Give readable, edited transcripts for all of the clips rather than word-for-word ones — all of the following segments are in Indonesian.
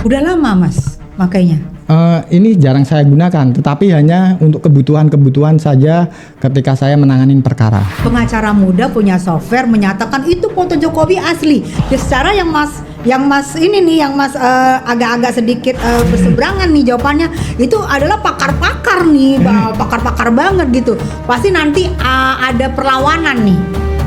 Udah lama Mas makainya? Ini jarang saya gunakan, tetapi hanya untuk kebutuhan-kebutuhan saja ketika saya menanganin perkara. Pengacara muda punya software menyatakan itu foto Jokowi asli. Ya, secara yang Mas ini nih, yang Mas agak-agak sedikit berseberangan nih jawabannya, itu adalah pakar-pakar nih, pakar-pakar banget gitu. Pasti nanti ada perlawanan nih.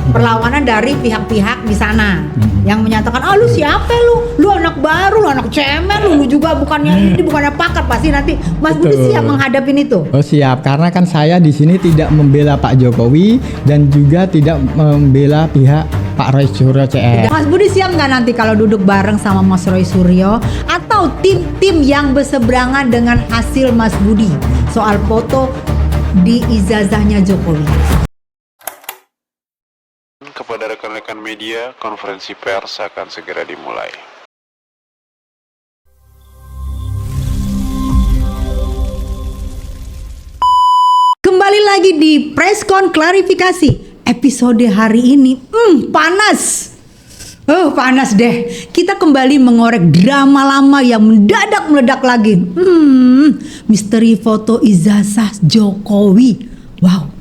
Perlawanan dari pihak-pihak di sana yang menyatakan, lu siapa lu anak baru, lu anak cemen, lu juga bukannya ini, bukannya pakar. Pasti nanti Mas Budi siap menghadapin itu. Oh siap, karena kan saya di sini tidak membela Pak Jokowi dan juga tidak membela pihak Pak Roy Suryo CS. Mas Budi siap nggak nanti kalau duduk bareng sama Mas Roy Suryo atau tim-tim yang berseberangan dengan hasil Mas Budi soal foto di ijazahnya Jokowi? Kepada rekan-rekan media, konferensi pers akan segera dimulai. Kembali lagi di Preskon Klarifikasi. Episode hari ini panas. Panas deh. Kita kembali mengorek drama lama yang mendadak meledak lagi. Misteri foto ijazah Jokowi. Wow.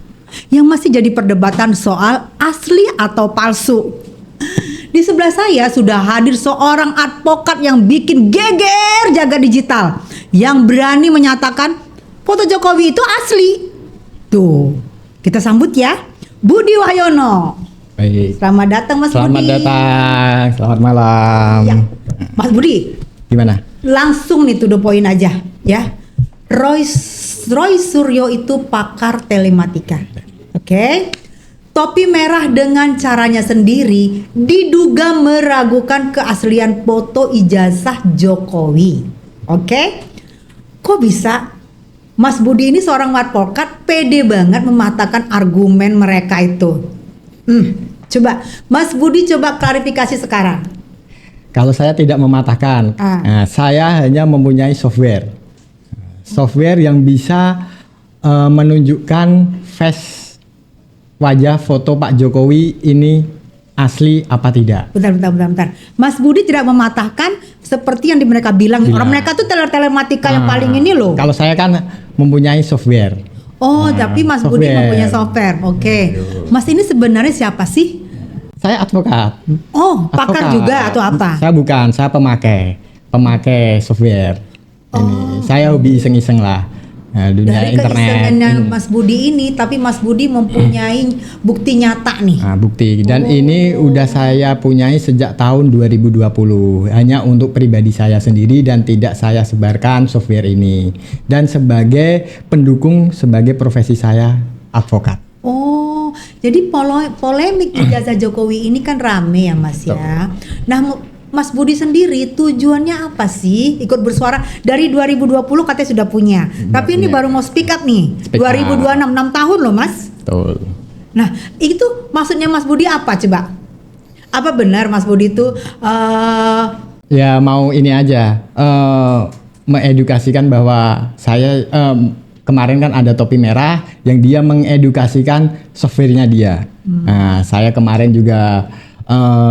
Yang masih jadi perdebatan soal asli atau palsu. Di sebelah saya sudah hadir seorang advokat yang bikin geger jaga digital, yang berani menyatakan foto Jokowi itu asli. Tuh, kita sambut ya, Budi Wahyono. Baik. Selamat datang Mas Budi. Selamat datang, selamat malam. Ya, Mas Budi. Gimana? Langsung nih to the point aja ya. Roy Suryo itu pakar telematika. Oke. Topi merah dengan caranya sendiri diduga meragukan keaslian foto ijazah Jokowi. Oke. Kok bisa Mas Budi ini seorang advokat pede banget mematahkan argumen mereka itu? Coba Mas Budi coba klarifikasi sekarang. Kalau saya tidak mematahkan, saya hanya mempunyai software yang bisa menunjukkan face wajah foto Pak Jokowi ini asli apa tidak. Bentar. Mas Budi tidak mematahkan seperti yang mereka bilang. Orang mereka tuh telematika yang paling ini loh. Kalau saya kan mempunyai software. Tapi Mas Budi mempunyai software. Oke. Mas ini sebenarnya siapa sih? Saya advokat. Pakar juga atau apa? Saya bukan, saya pemakai software. Ini saya hobi iseng-iseng lah. Dunia dari internet. Keisengan Mas Budi ini, tapi Mas Budi mempunyai bukti nyata nih. Bukti. Dan ini udah saya punyai sejak tahun 2020. Hanya untuk pribadi saya sendiri dan tidak saya sebarkan software ini. Dan sebagai pendukung sebagai profesi saya advokat. Jadi polemik ijazah Jokowi ini kan rame ya Mas ya. Nah, Mas Budi sendiri tujuannya apa sih ikut bersuara? Dari 2020 katanya sudah punya. Tapi ini baru mau speak up nih. 2026, 6 tahun loh Mas. Betul. Nah, itu maksudnya Mas Budi apa coba? Apa benar Mas Budi itu ya mau ini aja mengedukasikan bahwa saya kemarin kan ada topi merah yang dia mengedukasikan softwarenya dia. Saya kemarin juga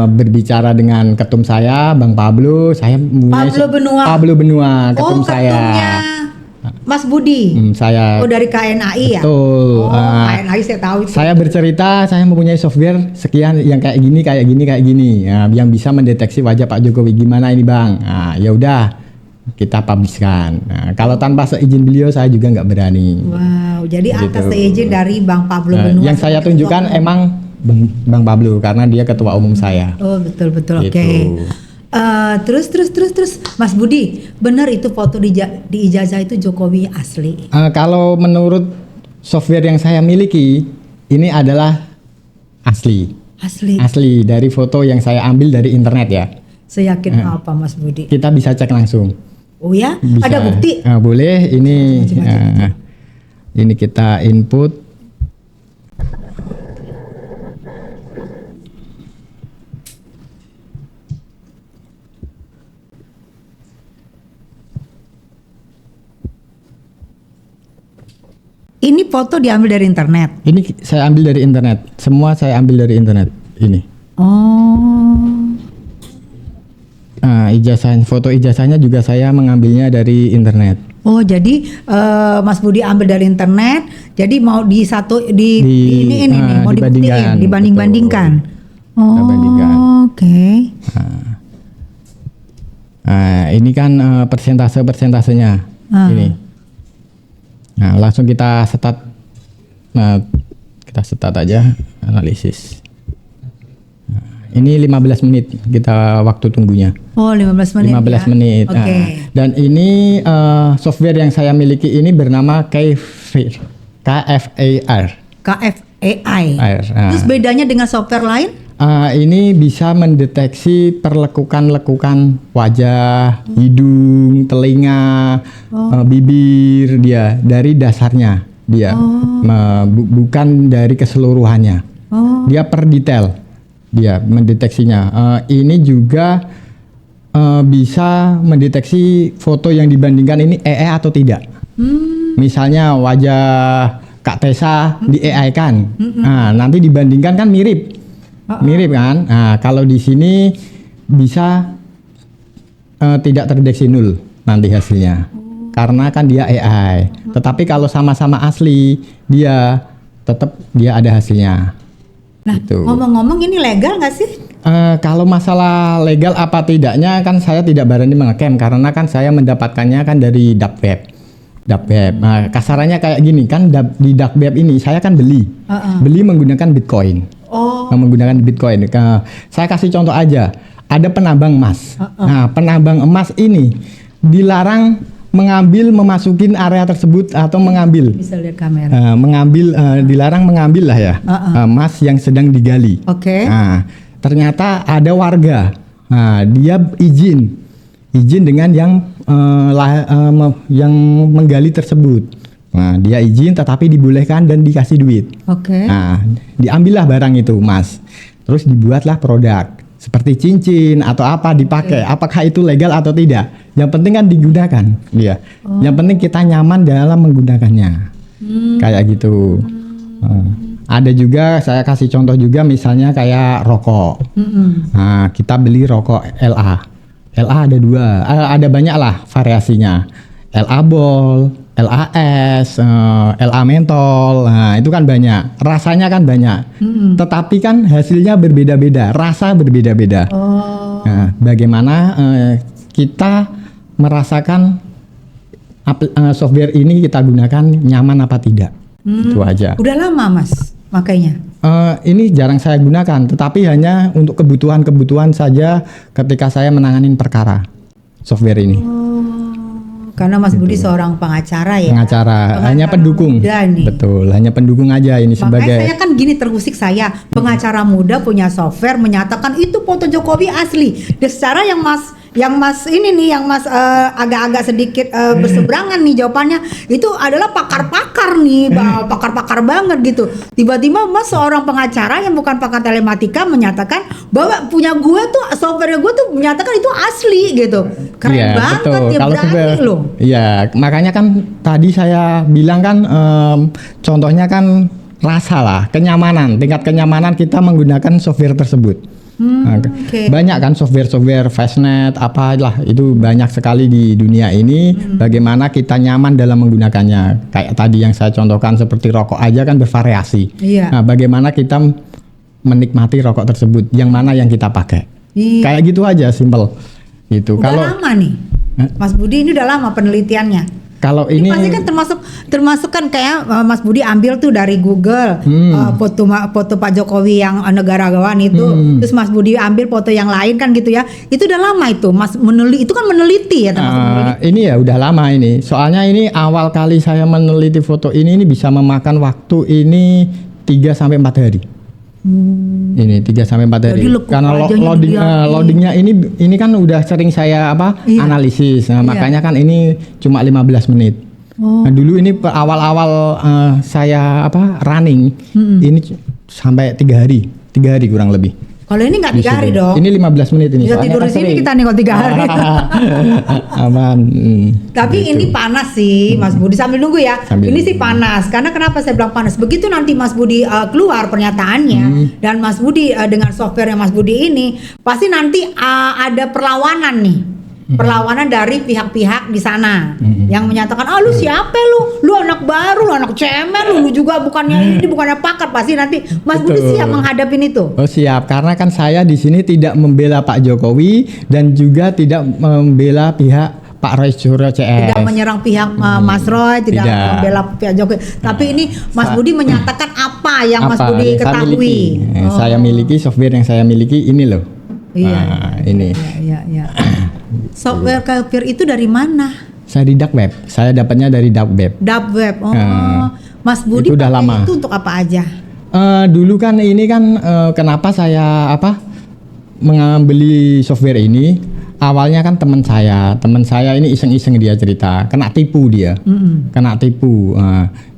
berbicara dengan ketum saya, Bang Pablo. Saya Pablo Benua, ketum saya. Ketumnya Mas Budi. Saya. Dari KNAI ya. Betul. KNAI saya tahu itu. Saya bercerita, saya mempunyai software sekian yang kayak gini. Yang bisa mendeteksi wajah Pak Jokowi. Gimana ini Bang? Ya udah, kita publishkan. Kalau tanpa seizin beliau saya juga nggak berani. Wow, jadi atas seizin dari Bang Pablo Benua. Yang saya tunjukkan emang Bang Pablo karena dia ketua umum saya. Betul. Gitu. Oke. Terus Mas Budi, benar itu foto di ijazah itu Jokowi asli? Kalau menurut software yang saya miliki, ini adalah asli dari foto yang saya ambil dari internet ya. Seyakin apa Mas Budi? Kita bisa cek langsung. Oh ya? Bisa. Ada bukti? Boleh. Ini Coba. ini kita input. Ini foto diambil dari internet? Ini saya ambil dari internet. Semua saya ambil dari internet. Ini. Foto ijazahnya juga saya mengambilnya dari internet. Oh, jadi Mas Budi ambil dari internet. Jadi mau di ini nih mau dibanding-bandingkan. Oh, oke. Nah, ini kan persentasenya ini. Nah, langsung kita start. Nah, kita start aja analisis. Nah, ini 15 menit kita waktu tunggunya. Oh, 15 menit. 15 menit. Oke. Nah, dan ini software yang saya miliki ini bernama KFAR. KFAI. Nah. Terus bedanya dengan software lain? Ini bisa mendeteksi perlekukan-lekukan wajah, hidung, telinga, bibir dia dari dasarnya dia, bukan dari keseluruhannya. Dia per detail dia mendeteksinya. Ini juga bisa mendeteksi foto yang dibandingkan ini atau tidak. Misalnya wajah Kak Tessa di AI kan, nah, nanti dibandingkan kan mirip kan. Nah, kalau di sini bisa tidak terdeteksi nol nanti hasilnya, karena kan dia AI. Tetapi kalau sama-sama asli, dia tetap dia ada hasilnya. Nah, gitu. Ngomong-ngomong ini legal nggak sih? Kalau masalah legal apa tidaknya kan saya tidak berani mengeklaim, karena kan saya mendapatkannya kan dari dark web. Nah, kasarannya kayak gini kan, di dark web ini saya kan beli menggunakan Bitcoin. Menggunakan Bitcoin. Saya kasih contoh aja, ada penambang emas. Nah, penambang emas ini dilarang memasukin area tersebut atau mengambil. Bisa lihat kamera. Dilarang mengambil lah ya, emas yang sedang digali. Oke. Nah, ternyata ada warga, dia izin dengan yang menggali tersebut. Nah, dia izin tetapi dibolehkan dan dikasih duit. Oke. Nah, diambillah barang itu emas, terus dibuatlah produk seperti cincin atau apa dipakai. Apakah itu legal atau tidak? Yang penting kan digunakan, dia. Yang penting kita nyaman dalam menggunakannya, kayak gitu. Ada juga saya kasih contoh juga, misalnya kayak rokok. Nah, kita beli rokok LA ada dua, ada banyak lah variasinya. LA Bol, LAS, LA Mentol, nah itu kan banyak, rasanya kan banyak, tetapi kan hasilnya berbeda-beda, rasa berbeda-beda. Nah, bagaimana kita merasakan software ini kita gunakan nyaman apa tidak, itu aja. Udah lama Mas makanya? Ini jarang saya gunakan, tetapi hanya untuk kebutuhan saja ketika saya menanganin perkara software ini. Karena Mas Budi seorang pengacara ya. Pengacara hanya pendukung. Betul, hanya pendukung aja ini sebagai. Makanya saya kan gini terusik saya, pengacara muda punya software menyatakan itu foto Jokowi asli. Dan secara yang Mas ini nih, yang Mas agak-agak sedikit berseberangan nih jawabannya, itu adalah pakar-pakar nih, pakar-pakar banget gitu. Tiba-tiba Mas seorang pengacara yang bukan pakar telematika menyatakan bahwa punya gue tuh, software gue tuh menyatakan itu asli gitu. Keren banget, betul. Ya berani loh. Iya, makanya kan tadi saya bilang kan contohnya kan rasa lah, kenyamanan, tingkat kenyamanan kita menggunakan software tersebut. Banyak kan software Fastnet apalah, itu banyak sekali di dunia ini. Bagaimana kita nyaman dalam menggunakannya, kayak tadi yang saya contohkan seperti rokok aja kan bervariasi. Nah, bagaimana kita menikmati rokok tersebut, yang mana yang kita pakai, kayak gitu aja, simple gitu. Udah lama nih Mas Budi ini udah lama penelitiannya. Kalau ini pasti kan termasuk kan kayak Mas Budi ambil tuh dari Google foto Pak Jokowi yang negarawan itu, terus Mas Budi ambil foto yang lain kan gitu ya. Itu udah lama itu Mas meneliti, itu kan meneliti ya meneliti. Ini ya udah lama ini. Soalnya ini awal kali saya meneliti foto ini bisa memakan waktu ini 3 sampai 4 hari. Ini 3 sampai 4 hari. Karena loadingnya ini kan udah sering saya analisis. Nah, makanya kan ini cuma 15 menit. Nah, dulu ini awal-awal saya running ini sampai 3 hari kurang lebih. Kalau ini nggak 3 hari dong. Ini 15 menit ini. Bisa tidur di sini kita nih kalau 3 hari. Aman. Tapi gitu. Ini panas sih Mas Budi, sambil nunggu ya. Ini sih panas. Karena kenapa saya bilang panas? Begitu nanti Mas Budi keluar pernyataannya dan Mas Budi dengan software yang Mas Budi ini pasti nanti ada perlawanan nih perlawanan dari pihak-pihak di sana yang menyatakan, lu siapa lu anak baru, lu anak cemen, lu juga bukannya ini, bukannya pakar. Pasti nanti Mas Budi Betul. siap menghadapin itu. Oh siap, karena kan saya di sini tidak membela Pak Jokowi dan juga tidak membela pihak Pak Roy Suryo CS. Tidak menyerang pihak Mas Roy, tidak membela pihak Jokowi. Tapi ini Mas Budi menyatakan apa yang Mas Budi ketahui. Saya miliki software yang saya miliki ini loh. Iya. Nah, ini. Iya. Software kafir itu dari mana? Saya di dark web. Saya dapatnya dari dark web. Dark web. Mas Budi itu udah pakai lama. itu untuk apa aja? Dulu kan ini kan kenapa saya membeli software ini? Awalnya kan teman saya ini iseng-iseng dia cerita, kena tipu dia, kena tipu.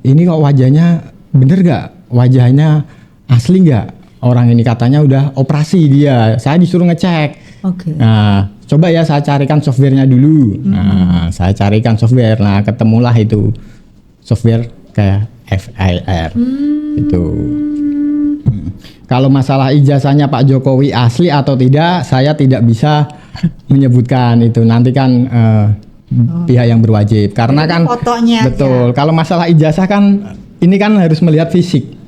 Ini kok wajahnya bener gak? Wajahnya asli gak? Orang ini katanya udah operasi dia. Saya disuruh ngecek. Oke. Nah, coba ya saya carikan softwarenya dulu. Nah, saya carikan software. Nah, ketemulah itu software kayak FIR itu. Kalau masalah ijazahnya Pak Jokowi asli atau tidak, saya tidak bisa menyebutkan itu. Nanti kan pihak yang berwajib. Karena kan fotonya betul. Kalau masalah ijazah kan ini kan harus melihat fisik.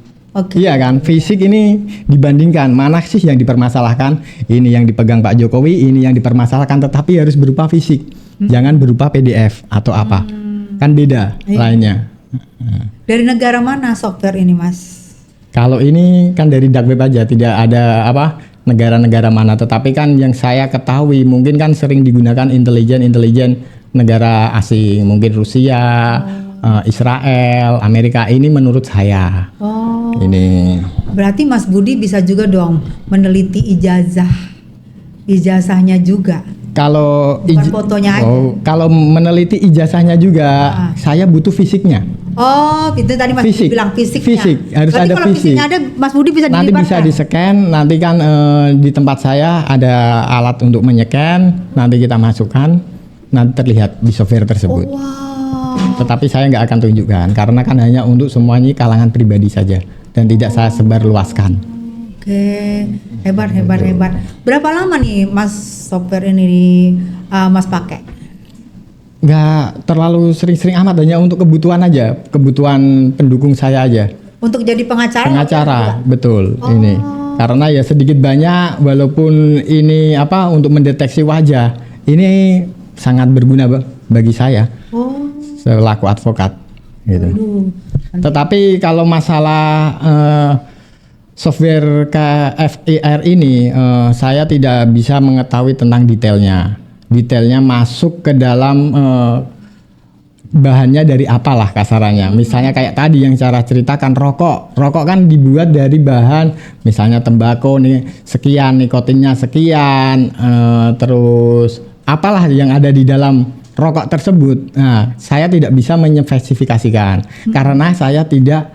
Iya kan, fisik ini dibandingkan mana sih yang dipermasalahkan, ini yang dipegang Pak Jokowi, ini yang dipermasalahkan, tetapi harus berupa fisik, jangan berupa PDF atau apa, kan beda lainnya. Dari negara mana software ini, Mas? Kalau ini kan dari dark web aja, tidak ada negara-negara mana, tetapi kan yang saya ketahui mungkin kan sering digunakan intelijen negara asing, mungkin Rusia, Israel, Amerika, ini menurut saya. Ini. Berarti Mas Budi bisa juga dong meneliti ijazahnya juga. Kalau bukan fotonya aja. Kalau meneliti ijazahnya juga, saya butuh fisiknya. Itu tadi Mas Budi bilang fisiknya. Fisik, harus berarti ada kalau fisik. fisiknya ada, Mas Budi bisa nanti dilibatkan. bisa di-scan, nanti kan di tempat saya ada alat untuk menycan, nanti kita masukkan, nanti terlihat di software tersebut. Tetapi saya nggak akan tunjukkan karena kan hanya untuk semuanya kalangan pribadi saja dan tidak saya sebarluaskan. Oke, hebat. Berapa lama nih Mas software ini Mas pakai? Nggak terlalu sering-sering amat, hanya untuk kebutuhan aja, kebutuhan pendukung saya aja. Untuk jadi pengacara? Pengacara, betul ini. Karena ya sedikit banyak, walaupun ini untuk mendeteksi wajah, ini sangat berguna bagi saya. Selaku advokat gitu. Tetapi kalau masalah software KFIR ini saya tidak bisa mengetahui tentang detailnya. Detailnya masuk ke dalam bahannya dari apalah kasarannya. Misalnya kayak tadi yang cara ceritakan rokok kan dibuat dari bahan misalnya tembakau nih sekian, nikotinnya sekian, terus apalah yang ada di dalam rokok tersebut. Nah, saya tidak bisa menyespesifikasikan karena saya tidak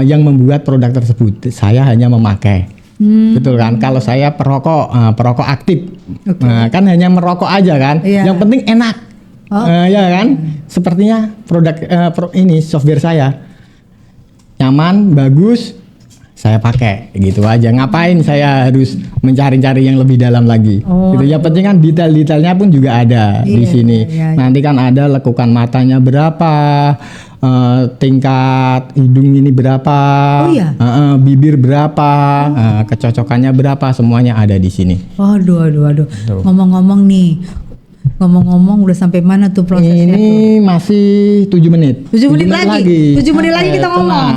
yang membuat produk tersebut. Saya hanya memakai. Betul kan? Kalau saya perokok aktif. Nah, kan hanya merokok aja kan. Yang penting enak. Ya kan? Sepertinya produk ini software saya nyaman, bagus, saya pakai gitu aja. Ngapain saya harus mencari-cari yang lebih dalam lagi? Gitu. Yang penting kan detail-detailnya pun juga ada di sini. Nanti kan ada lekukan matanya berapa, tingkat hidung ini berapa, bibir berapa, kecocokannya berapa, semuanya ada di sini. Waduh. Ngomong-ngomong udah sampai mana tuh prosesnya? Ini masih 7 menit. 7 menit lagi. 7 menit lagi kita ngomong.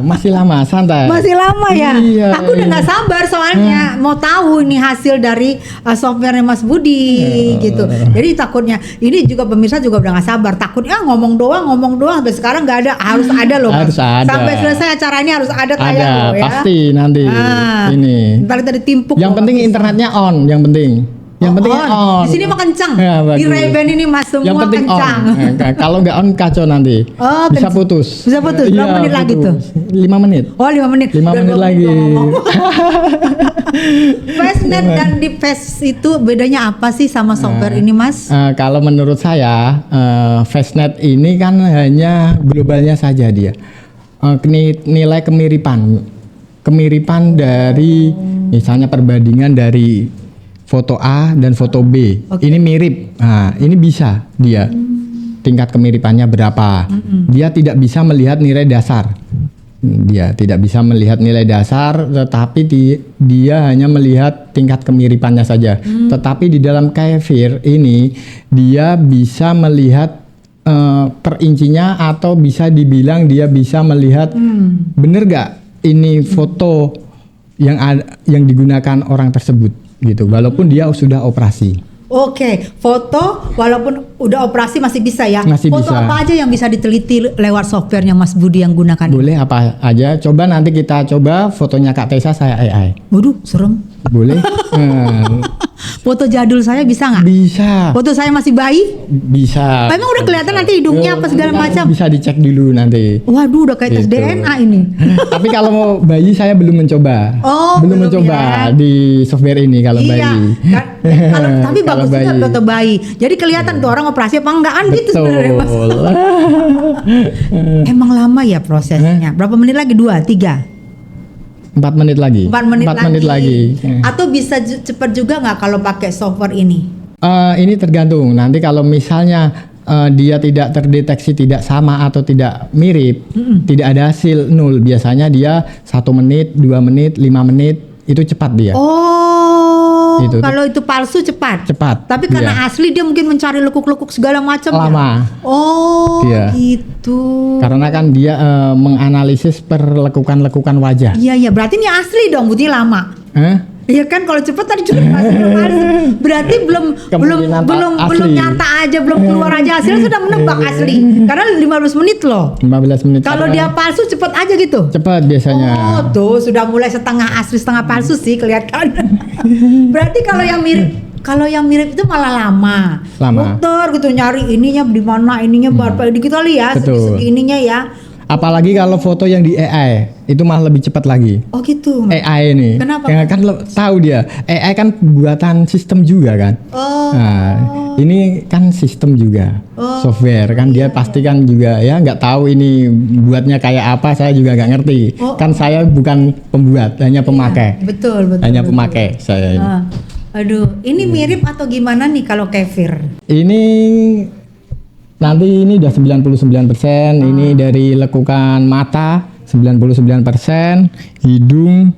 Masih lama, santai. Masih lama ya? Iya, aku udah gak sabar soalnya mau tahu ini hasil dari softwarenya Mas Budi gitu. Jadi takutnya ini juga pemirsa juga udah gak sabar. Takutnya ngomong doang sampai sekarang gak ada. Harus ada loh Mas. Harus ada. Sampai selesai acara ini harus ada tayang loh ya. Pasti nanti ini. Ntar tadi timpuk. Yang penting internetnya on, yang penting. Yang penting on. Di sini mah kencang. Ya, di Ray-Ban ini Mas semua yang penting kencang. Kalau nggak on kacau nanti. Bisa putus. Bisa putus. Berapa menit lagi tuh? 5 menit. 5 menit. 5 menit lagi. Fastnet dan Deep Fast itu bedanya apa sih sama software ini Mas? Kalau menurut saya Fastnet ini kan hanya globalnya saja dia. Nilai kemiripan dari misalnya perbandingan dari foto A dan foto B. Oke. Ini mirip. Nah, ini bisa dia. Tingkat kemiripannya berapa? Dia tidak bisa melihat nilai dasar. Dia tidak bisa melihat nilai dasar, tetapi dia hanya melihat tingkat kemiripannya saja. Tetapi di dalam Kefir ini dia bisa melihat per incinya, atau bisa dibilang dia bisa melihat bener gak ini foto yang digunakan orang tersebut gitu, walaupun dia sudah operasi. Oke, foto walaupun udah operasi masih bisa ya. Masih foto bisa. apa aja yang bisa diteliti lewat softwarenya Mas Budi yang gunakan? Boleh apa aja. Coba nanti kita coba fotonya Kak Tessa, saya AI. Waduh, serem. Boleh? Foto jadul saya bisa nggak? Bisa. Foto saya masih bayi? Bisa. Emang udah kelihatan nanti hidungnya apa segala macam? Bisa dicek dulu nanti. Waduh, udah kayak tes Gitu. DNA ini. Tapi kalau mau bayi saya belum mencoba. Oh, belum mencoba ya. di software ini kalau Iya, bayi. tapi Kalau bagus juga bayi. foto bayi. Jadi kelihatan tuh orang operasi apa enggak kan gitu sebenarnya Mas. Betul. Emang lama ya prosesnya. Berapa menit lagi? 2, 3? 4 menit lagi. 4 menit 4 menit lagi. Atau bisa cepat juga nggak kalau pakai software ini? Ini tergantung. Nanti kalau misalnya dia tidak terdeteksi tidak sama atau tidak mirip, tidak ada hasil 0. Biasanya dia 1 menit, 2 menit, 5 menit itu cepat dia. Oh, Itu. kalau itu palsu cepat. Cepat. Tapi karena Iya. asli dia mungkin mencari lekuk-lekuk segala macam. ya? Lama. Oh, Iya. gitu. Karena kan dia menganalisis perlekukan-lekukan wajah. Iya, iya. Berarti ini asli dong, Budi lama. Hah? Iya kan kalau cepet tadi cuma palsu. Berarti belum Kemungkinan asli. nyata aja, belum keluar aja hasilnya sudah menebak asli. Karena 15 menit loh. 15 menit. Kalau dia palsu cepet aja gitu. cepat biasanya. Oh, tuh sudah mulai setengah asli setengah palsu sih kelihatan. Berarti kalau yang mirip itu malah lama. Lama. Muter gitu nyari ininya di mana, ininya berapa dikit kali ya, Betul. segi ininya ya. Apalagi kalau foto yang di AI itu malah lebih cepat lagi. Oh gitu. AI ini. Kenapa? Ya kan lo tahu dia. AI kan buatan sistem juga kan. Oh. Nah, ini kan sistem juga. Software kan dia pasti kan juga ya nggak tahu ini buatnya kayak apa, saya juga nggak ngerti. Oh. Kan saya bukan pembuat, hanya pemakai. Betul, betul. Hanya betul. pemakai saya ini. Ah. Aduh, ini mirip atau gimana nih kalau Kefir? Ini nanti ini udah 99%, ini dari lekukan mata 99%, hidung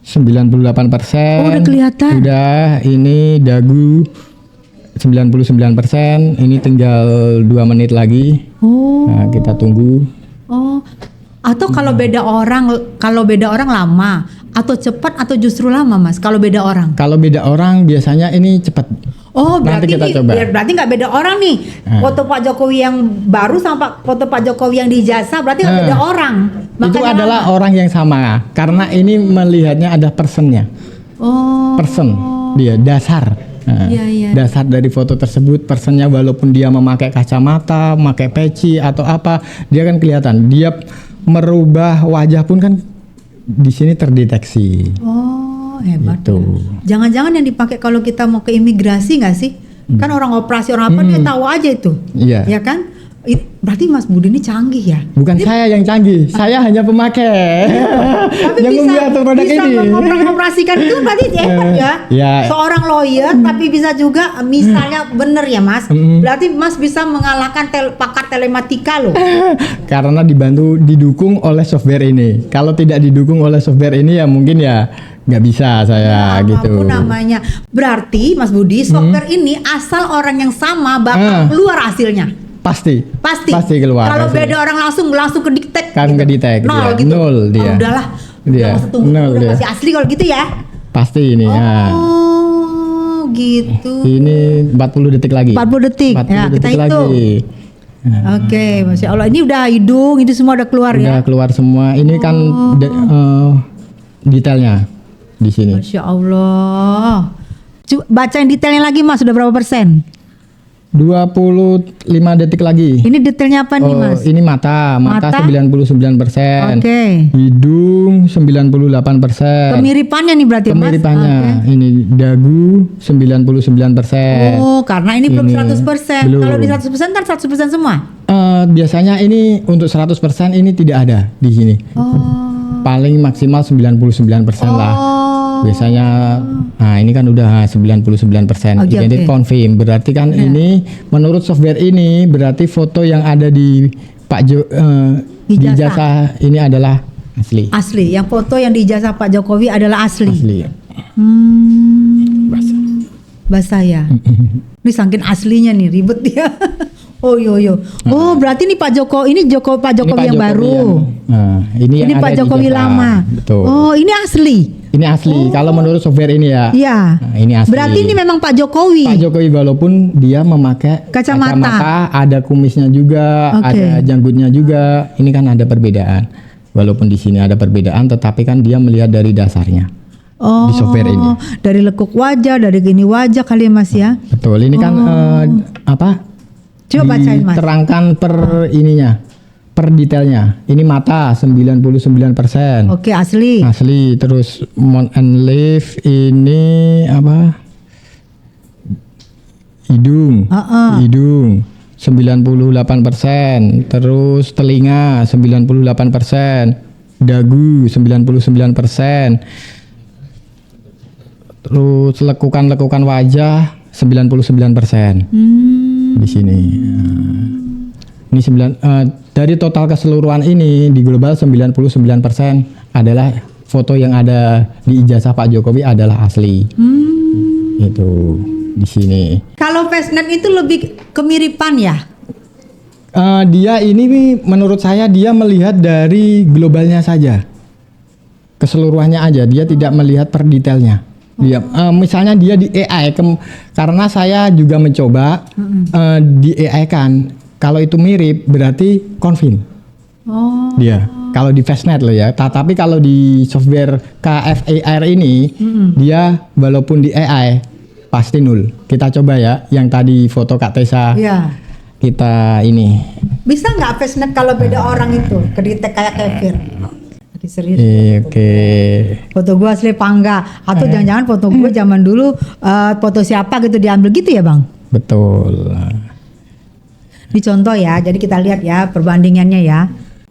98%. Oh, udah kelihatan. Udah, ini dagu 99%, ini tinggal 2 menit lagi. Oh. Nah, kita tunggu. Oh. Atau kalau beda orang lama atau cepat atau justru lama, Mas? Kalau beda orang. Kalau beda orang biasanya ini cepat. Oh, Nanti berarti kita nih, coba. berarti nggak beda orang nih. Foto Pak Jokowi yang baru sama foto Pak Jokowi yang di ijazah berarti nggak beda orang. Itu Makanya adalah lama. orang yang sama karena ini melihatnya ada personnya. Oh. Person dia dasar. Nah, Iya, iya. dasar dari foto tersebut personnya, walaupun dia memakai kacamata, memakai peci atau apa, dia kan kelihatan. Dia merubah wajah pun kan di sini terdeteksi. Oh, hebat. Gitu. Jangan-jangan yang dipakai kalau kita mau ke imigrasi nggak sih? Kan orang operasi orang apa dia tahu aja itu. Iya. Ya kan? Berarti Mas Budi ini canggih ya. Bukan saya yang canggih, saya hanya pemakai. Tapi yang membuat produk bisa ini. mengoperasikan itu berarti hebat ya. Ya. Seorang lawyer tapi bisa juga misalnya bener ya Mas. Berarti Mas bisa mengalahkan pakar telematika loh. Karena didukung oleh software ini. Kalau tidak didukung oleh software ini ya mungkin ya nggak bisa saya gitu. Apapun namanya. Berarti Mas Budi software ini asal orang yang sama bakal keluar hasilnya. Pasti keluar. Kalau hasil. beda orang langsung ke detect. Kan ke detect, Nol dia. gitu. Nol dia. Oh, udahlah. Dia. Udah masa tunggu. Nol Udah dia. masih asli kalau gitu ya. Pasti ini. ya. Oh, gitu. Ini 40 detik lagi. 40 detik. 40 Ya, kita detik hitung. lagi. Oke, Masya Allah. Ini udah hidung, ini semua udah keluar Udah ya. keluar semua. Ini kan detailnya di sini. Masya Allah. Bacain detailnya lagi Mas, sudah berapa persen? 25 detik lagi. Ini detailnya apa nih Mas? Ini mata Mata? 99%. Oke. Hidung 98%. Kemiripannya nih berarti Mas? Kemiripannya. Oke. Ini dagu 99%. Oh, karena ini belum Ini 100%. belum. Kalau di 100% kan 100% semua. Biasanya ini untuk 100% ini tidak ada di sini. Oh. Paling maksimal 99% lah. Oh, Biasanya, nah ini kan udah 99% Oke, identity oke. confirm. Berarti kan ini menurut software ini berarti foto yang ada di Pak di Ijazah. ijazah ini adalah asli. Asli. Yang foto yang di ijazah Pak Jokowi adalah asli. Asli. Bahasa ya. Ini saking aslinya nih ribet dia. Oh yo. Oh berarti ini Pak Jokowi ini Pak Ini Jokowi Pak yang Jokowi baru. ini Ini yang Pak ada di Jokowi ijazah. lama. Betul. Oh ini asli. Ini asli. Kalau menurut software ini ya. Iya. Nah, ini asli. Berarti ini memang Pak Jokowi. Pak Jokowi walaupun dia memakai Kacamata. ada kumisnya juga, Oke. ada janggutnya juga. Ini kan ada perbedaan. Walaupun di sini ada perbedaan, tetapi kan dia melihat dari dasarnya. Oh, Di software ini. Dari lekuk wajah, dari gini wajah kali ya Mas ya. Betul. Ini kan apa? Coba bacain Mas. Diterangkan per ininya, per detailnya. Ini mata 99%. Oke asli. Asli. Terus mouth and lips ini apa? Hidung. Hidung 98%. Terus telinga 98%. Dagu 99%. Terus lekukan-lekukan wajah 99%. Di sini. Ini dari total keseluruhan ini di global 99% adalah foto yang ada di ijazah Pak Jokowi adalah asli. Itu di sini. Kalau Fastnet itu lebih kemiripan ya? Dia ini menurut saya dia melihat dari globalnya saja. Keseluruhannya aja, dia tidak melihat per detailnya. Dia misalnya dia di AI karena saya juga mencoba di AI kan. Kalau itu mirip berarti confirm. Oh. Dia. Kalau di Fastnet loh ya. Tapi kalau di software KFAR ini dia walaupun di AI pasti nul. Kita coba ya yang tadi foto Kak Tessa. Iya. Kita ini. Bisa nggak Fastnet kalau beda orang itu kedetek kayak Kevin? Serius. Oke. Foto gue asli apa enggak? Atau jangan-jangan foto gue zaman dulu foto siapa gitu diambil gitu ya Bang? Betul. Ini contoh ya, jadi kita lihat ya perbandingannya ya.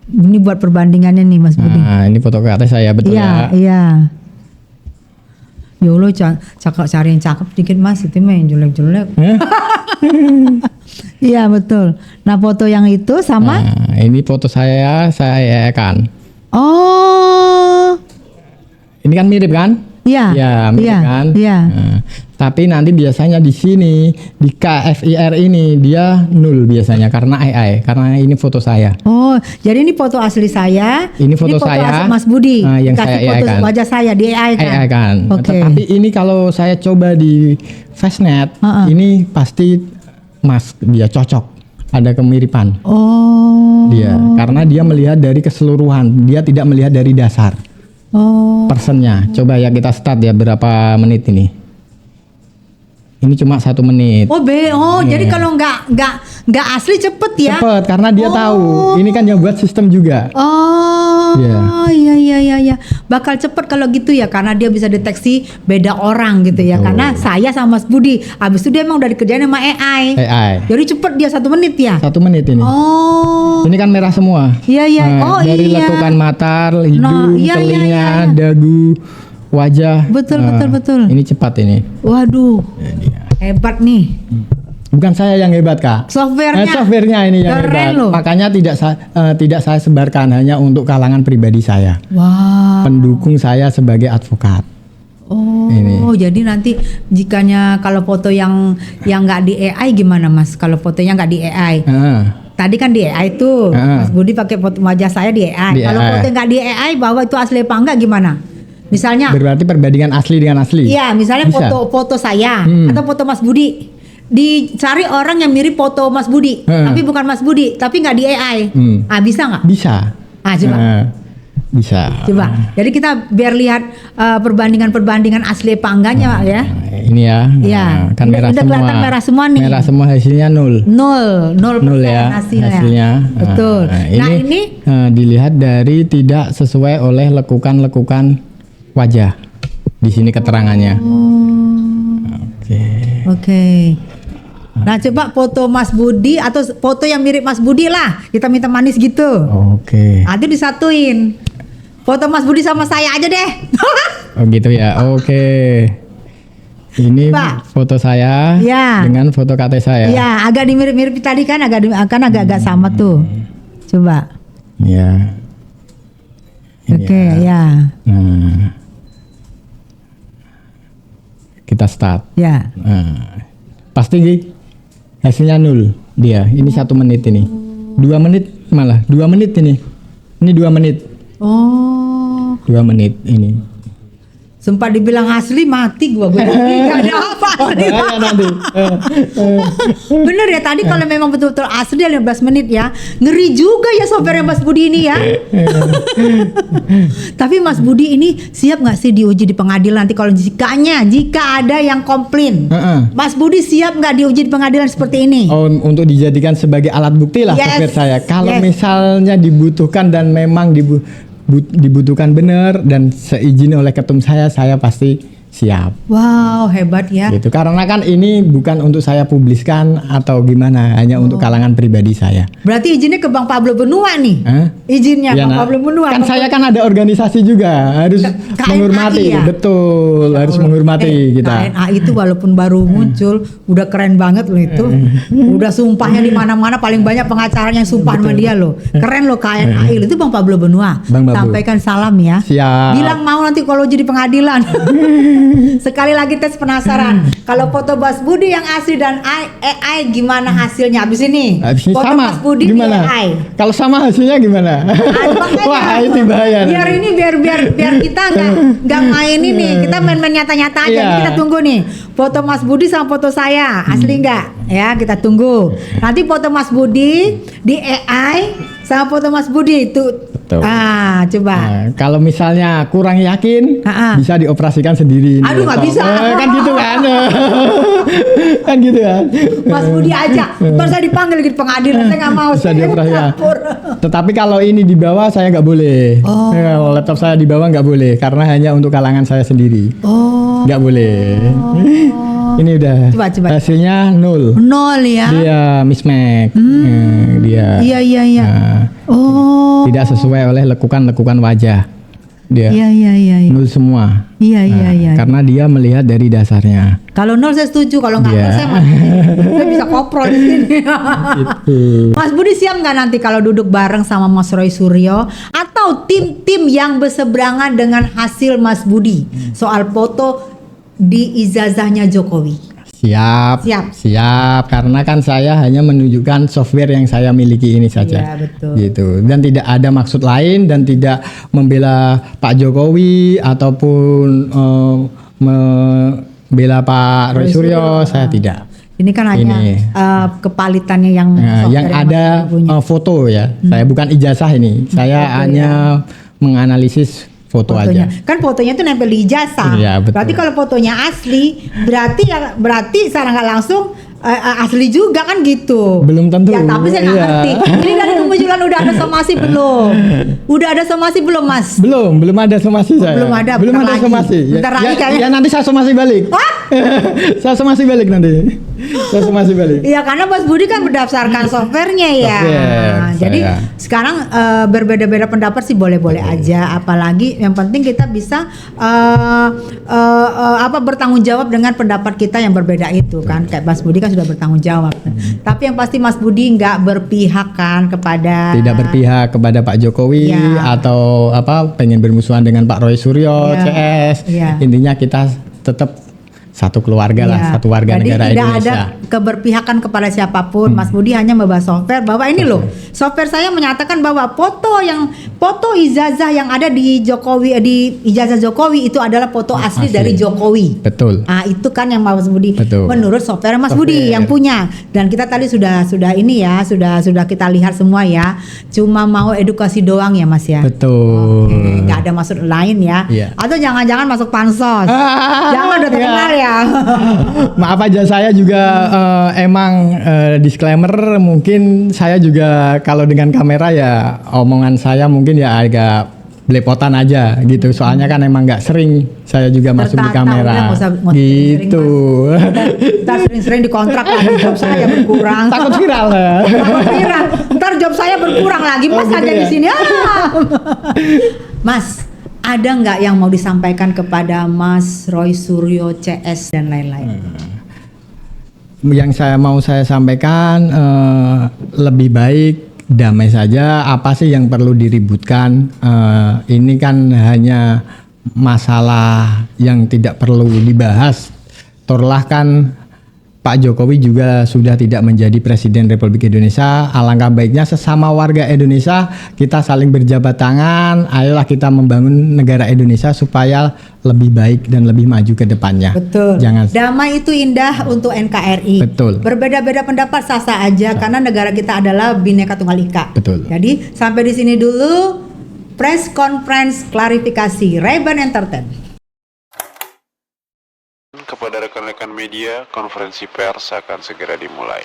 Ini buat perbandingannya nih Mas Budi. Nah, ini foto Kak Tessa ya, betul ya. Iya. Ya Allah, cakep cari yang cakep dikit Mas, itu mah yang jelek-jelek. Iya betul. Nah foto yang itu sama? Nah, ini foto saya kan. Oh, Ini kan mirip kan? iya. Ya, mirip Iya. kan? Iya. Nah, tapi nanti biasanya di sini di KFIR ini dia nul biasanya karena AI, karena ini foto saya. Oh, jadi ini foto asli saya. Ini foto saya, asli Mas Budi. yang Kasih saya foto AI kan. wajah saya di AI kan. AI kan. Oke. Tapi ini kalau saya coba di Fastnet, ini pasti Mas dia cocok. Ada kemiripan. Oh. Dia karena dia melihat dari keseluruhan, dia tidak melihat dari dasar. Oh. Persennya. Coba ya kita start ya berapa menit ini. Ini cuma 1 menit. Jadi kalau nggak asli cepet ya? Cepet karena dia tahu. Ini kan yang buat sistem juga. Oh, Iya. iya. Bakal cepet kalau gitu ya, karena dia bisa deteksi beda orang gitu ya. Betul. Karena saya sama Mas Budi, abis itu dia emang udah dikerjain sama AI. Jadi cepet dia 1 menit ya. 1 menit ini. Oh, Ini kan merah semua. iya. Nah, dari iya. lekukan mata, hidung, iya, telinga, iya. dagu, wajah. Betul. Ini cepat ini. Waduh, hebat nih. Bukan saya yang hebat Kak. Softwarenya. Softwarenya ini yang Keren hebat. loh. Makanya tidak saya sebarkan hanya untuk kalangan pribadi saya. Wah. Pendukung saya sebagai advokat. Oh, Ini. jadi nanti jikanya kalau foto yang nggak di AI gimana Mas? Kalau fotonya nggak di AI? Tadi kan di AI tuh, Mas Budi pakai foto wajah saya di AI. Di Kalau AI. foto nggak di AI, bahwa itu asli apa enggak gimana? Misalnya, Berarti perbandingan asli dengan asli. iya, misalnya Bisa. foto saya atau foto Mas Budi, dicari orang yang mirip foto Mas Budi, tapi bukan Mas Budi, tapi nggak di AI. Bisa nggak? Bisa. Coba. Bisa. Coba. Jadi kita biar lihat perbandingan asli apa enggaknya ya. Ini ya. Iya. Kan Udah- merah udah semua. kelihatan merah semua nih. Merah semua hasilnya 0. 0 ya hasilnya. Betul. Nah, ini dilihat dari tidak sesuai oleh lekukan-lekukan wajah. Di sini keterangannya. Oke. Nah, coba foto Mas Budi atau foto yang mirip Mas Budi lah. Kita minta manis gitu. Oke. Nanti disatuin. Foto Mas Budi sama saya aja deh. Oh gitu ya. Oke. Ini Pak. foto saya Ya. dengan foto kakek saya. Ya, agak dimirip-mirip tadi kan, agak-agak sama tuh. Coba. Ya. Ini Oke, ya. Nah. Kita start. Ya. Nah. Pasti hasilnya 0 dia. Ini 1 menit ini. 2 menit malah. 2 menit ini. Ini 2 menit. Oh. 2 menit ini. Sempat dibilang asli mati gue gak ada apa asli. Bahaya nanti. Bener ya tadi kalau memang betul-betul asli 15 menit ya. Ngeri juga ya software Mas Budi ini ya. Tapi Mas Budi ini siap gak sih diuji di pengadilan nanti kalau jika ada yang komplain. Mas Budi siap gak diuji di pengadilan seperti ini? Oh, untuk dijadikan sebagai alat bukti lah Yes. software saya. Kalau Yes. misalnya dibutuhkan dan memang dibutuhkan benar dan seizin oleh ketum saya pasti siap. Wow, hebat ya. Gitu. Karena kan ini bukan untuk saya publiskan atau gimana, hanya untuk kalangan pribadi saya. Berarti izinnya ke Bang Pablo Benua nih. Hah? Izinnya Ya, Bang Nak. Pablo Benua. Kan saya kan ada organisasi juga, harus KNAI menghormati. ya? Betul, harus menghormati kita. KNAI itu walaupun baru muncul, udah keren banget loh itu. Udah sumpahnya di mana-mana paling banyak pengacaranya yang sumpah sama dia loh. Keren loh KNAI itu Bang Pablo Benua. Bang Pablo. Sampaikan salam ya. Siap. Bilang mau nanti kalau jadi pengadilan. Sekali lagi tes penasaran. Kalau foto Mas Budi yang asli dan AI gimana hasilnya abis ini? Habis ini Foto sama. Mas Budi di Gimana? AI. Kalau sama hasilnya gimana? Makanya, Wah, itu bahaya. biar ini biar kita nggak main ini, kita main nyata-nyata aja. Iya. Ini kita tunggu nih foto Mas Budi sama foto saya asli nggak ya, kita tunggu nanti foto Mas Budi di AI sama foto Mas Budi itu. Betul. Coba Nah, kalau misalnya kurang yakin, bisa dioperasikan sendiri. Aduh, nggak bisa. Kan gitu kan. Kan gitu kan. Mas Budi aja, ntar saya dipanggil di pengadilan, saya nggak mau. Bisa Saya dioperasikan. lapor. Tetapi kalau ini dibawa saya nggak boleh. Oh. Kalau laptop saya dibawa nggak boleh karena hanya untuk kalangan saya sendiri. Oh, Nggak boleh. Ini udah Coba. hasilnya 0. 0 ya. Dia mismatch. Dia Iya. nah, Oh, tidak sesuai oleh lekukan-lekukan wajah. Dia iya. 0 semua. Iya. Karena dia melihat dari dasarnya. Kalau 0 saya setuju, kalau nggak 0 Iya. saya mati. Saya bisa koprol di sini. Gitu. Mas Budi siap nggak nanti kalau duduk bareng sama Mas Roy Suryo atau tim-tim yang berseberangan dengan hasil Mas Budi soal foto di ijazahnya Jokowi? Siap. Karena kan saya hanya menunjukkan software yang saya miliki ini saja. Iya, betul. Gitu. Dan tidak ada maksud lain dan tidak membela Pak Jokowi ataupun membela Pak Roy Suryo. Saya tidak. Ini kan hanya kepalitannya yang Nah, yang software ada Mas Budi punya. foto ya. Saya bukan ijazah ini. Saya hanya menganalisis foto Fotonya. aja. Kan fotonya tuh nempel di ijazah. Iya, betul. Berarti kalau fotonya asli, berarti secara nggak langsung asli juga kan gitu. Belum tentu. Ya tapi saya nggak Iya. ngerti. Ini dari kemunculan udah ada somasi belum? Udah ada somasi belum, Mas? Belum ada somasi saya. belum ada, Belum bentar ada lagi. somasi. Bentar lagi kayaknya. Ya nanti saya somasi balik. Hah? Saya somasi balik nanti. Saya somasi balik. Iya, karena Mas Budi kan berdasarkan softwarenya ya. Software, Jadi saya. sekarang berbeda-beda pendapat sih boleh-boleh aja. Apalagi yang penting kita bisa bertanggung jawab dengan pendapat kita yang berbeda itu kan. Kayak Mas Budi kan sudah bertanggung jawab. Tapi yang pasti Mas Budi nggak berpihak kan kepada. Tidak berpihak kepada Pak Jokowi Ya. atau pengen bermusuhan dengan Pak Roy Suryo, Ya. CS. Ya. Intinya kita tetap satu keluarga lah, Iya. satu warga Jadi negara tidak Indonesia. ada keberpihakan kepada siapapun. Mas Budi hanya membahas software bahwa ini loh, software saya menyatakan bahwa foto ijazah yang ada di Jokowi, di ijazah Jokowi itu adalah foto asli dari Jokowi. Betul. Ah, itu kan yang Mas Budi Betul. menurut software Mas Budi Software. yang punya. Dan kita tadi sudah ini ya, sudah kita lihat semua ya. Cuma mau edukasi doang ya, Mas ya. Betul. Oke, nggak ada maksud lain ya. Iya. Atau jangan-jangan masuk pansos. Jangan udah terkenal ya. Maaf aja saya juga emang disclaimer, mungkin saya juga kalau dengan kamera ya omongan saya mungkin ya agak belepotan aja gitu. Soalnya kan emang nggak sering saya juga masuk di Tertata, kamera. udah, nggak usah Gitu. Ntar sering-sering dikontrak lagi, job saya berkurang. Takut viral ya. Takut viral. Ntar job saya berkurang kurang lagi Mas gitu ada ya? di sini. Mas, ada nggak yang mau disampaikan kepada Mas Roy Suryo CS dan lain-lain? Yang mau saya sampaikan lebih baik damai saja. Apa sih yang perlu diributkan? Ini kan hanya masalah yang tidak perlu dibahas. Torlah kan Pak Jokowi juga sudah tidak menjadi Presiden Republik Indonesia. Alangkah baiknya sesama warga Indonesia kita saling berjabat tangan. Ayolah kita membangun negara Indonesia supaya lebih baik dan lebih maju ke depannya. Betul. Jangan Damai itu indah untuk NKRI. Betul. Berbeda-beda pendapat sah-sah aja karena negara kita adalah Bhinneka Tunggal Ika. Betul. Jadi sampai di sini dulu press conference klarifikasi Ray-Ban Entertain. Kepada rekan-rekan media, konferensi pers akan segera dimulai.